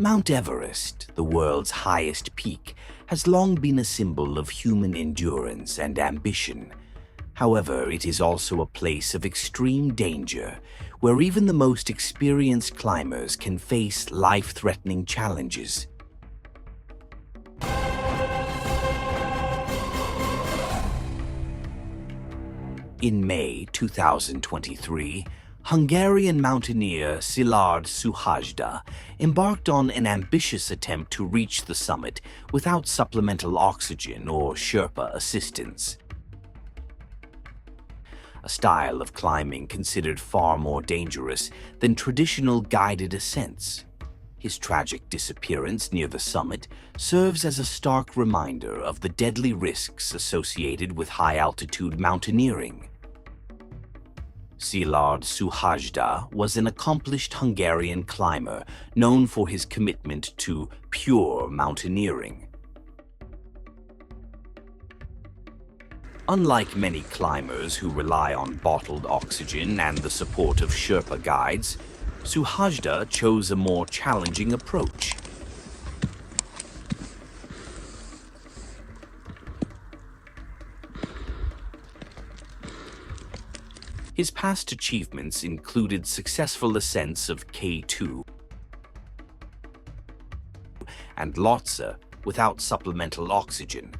Mount Everest, the world's highest peak, has long been a symbol of human endurance and ambition. However, it is also a place of extreme danger, where even the most experienced climbers can face life-threatening challenges. In May 2023, Hungarian mountaineer Szilárd Suhajda embarked on an ambitious attempt to reach the summit without supplemental oxygen or Sherpa assistance. A style of climbing considered far more dangerous than traditional guided ascents. His tragic disappearance near the summit serves as a stark reminder of the deadly risks associated with high-altitude mountaineering. Szilárd Suhajda was an accomplished Hungarian climber known for his commitment to pure mountaineering. Unlike many climbers who rely on bottled oxygen and the support of Sherpa guides, Suhajda chose a more challenging approach. His past achievements included successful ascents of K2 and Lhotse without supplemental oxygen,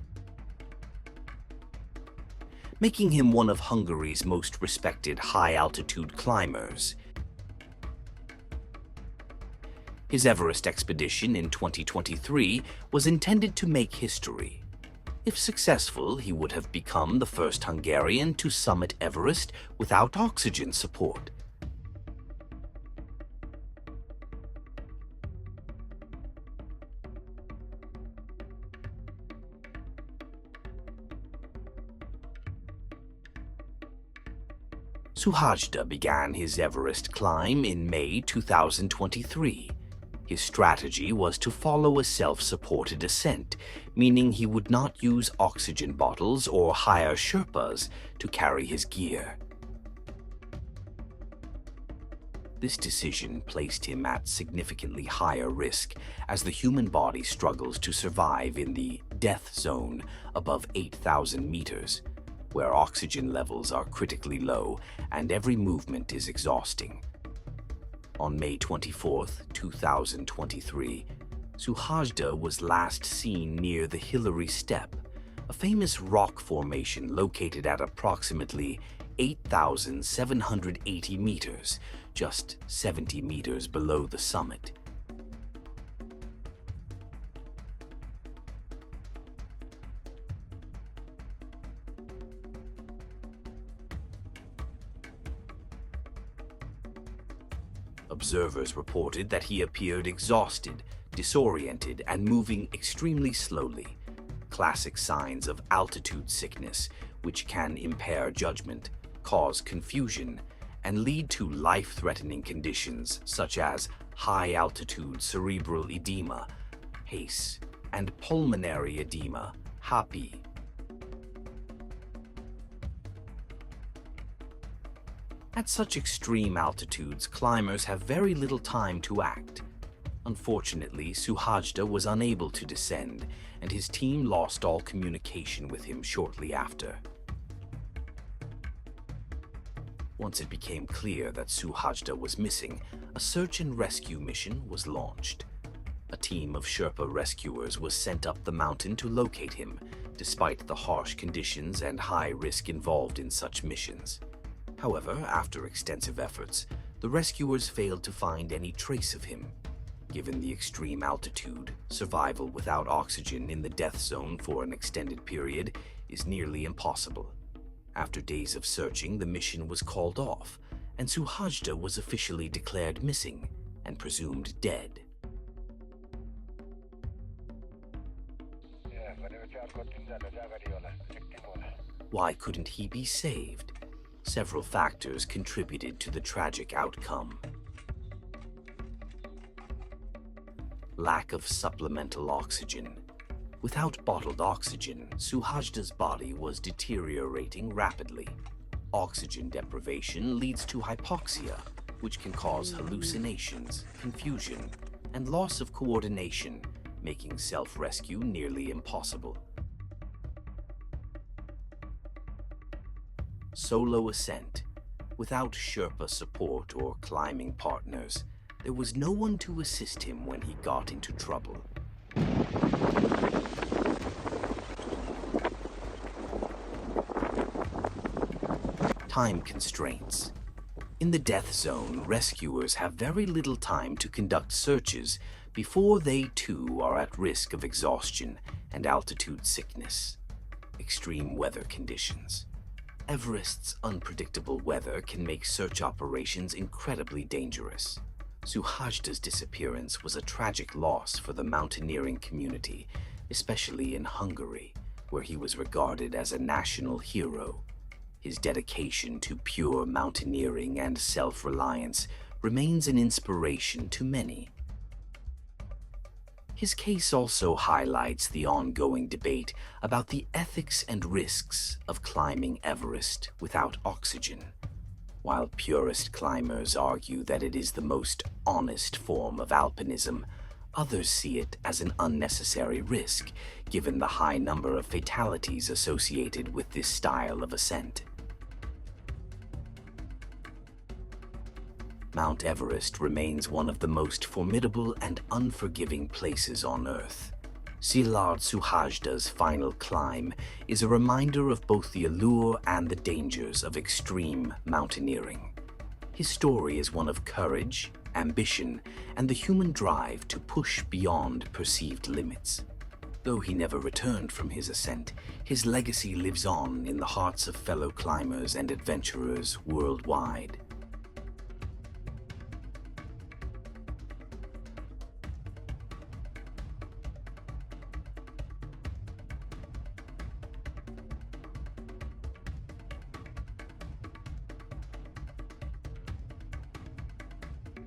making him one of Hungary's most respected high-altitude climbers. His Everest expedition in 2023 was intended to make history. If successful, he would have become the first Hungarian to summit Everest without oxygen support. Suhajda began his Everest climb in May 2023. His strategy was to follow a self-supported ascent, meaning he would not use oxygen bottles or hire Sherpas to carry his gear. This decision placed him at significantly higher risk as the human body struggles to survive in the death zone above 8,000 meters, where oxygen levels are critically low and every movement is exhausting. On May 24, 2023, Suhajda was last seen near the Hillary Step, a famous rock formation located at approximately 8,780 meters, just 70 meters below the summit. Observers reported that he appeared exhausted, disoriented, and moving extremely slowly, classic signs of altitude sickness, which can impair judgment, cause confusion, and lead to life-threatening conditions such as high-altitude cerebral edema, HACE, and pulmonary edema, HAPE. At such extreme altitudes, climbers have very little time to act. Unfortunately, Suhajda was unable to descend, and his team lost all communication with him shortly after. Once it became clear that Suhajda was missing, a search and rescue mission was launched. A team of Sherpa rescuers was sent up the mountain to locate him, despite the harsh conditions and high risk involved in such missions. However, after extensive efforts, the rescuers failed to find any trace of him. Given the extreme altitude, survival without oxygen in the death zone for an extended period is nearly impossible. After days of searching, the mission was called off, and Suhajda was officially declared missing and presumed dead. Why couldn't he be saved? Several factors contributed to the tragic outcome. Lack of supplemental oxygen. Without bottled oxygen, Suhajda's body was deteriorating rapidly. Oxygen deprivation leads to hypoxia, which can cause hallucinations, confusion, and loss of coordination, making self-rescue nearly impossible. Solo ascent. Without Sherpa support or climbing partners, there was no one to assist him when he got into trouble. Time constraints. In the death zone, rescuers have very little time to conduct searches before they too are at risk of exhaustion and altitude sickness. Extreme weather conditions. Everest's unpredictable weather can make search operations incredibly dangerous. Suhajda's disappearance was a tragic loss for the mountaineering community, especially in Hungary, where he was regarded as a national hero. His dedication to pure mountaineering and self-reliance remains an inspiration to many. His case also highlights the ongoing debate about the ethics and risks of climbing Everest without oxygen. While purist climbers argue that it is the most honest form of alpinism, others see it as an unnecessary risk, given the high number of fatalities associated with this style of ascent. Mount Everest remains one of the most formidable and unforgiving places on Earth. Szilárd Suhajda's final climb is a reminder of both the allure and the dangers of extreme mountaineering. His story is one of courage, ambition, and the human drive to push beyond perceived limits. Though he never returned from his ascent, his legacy lives on in the hearts of fellow climbers and adventurers worldwide.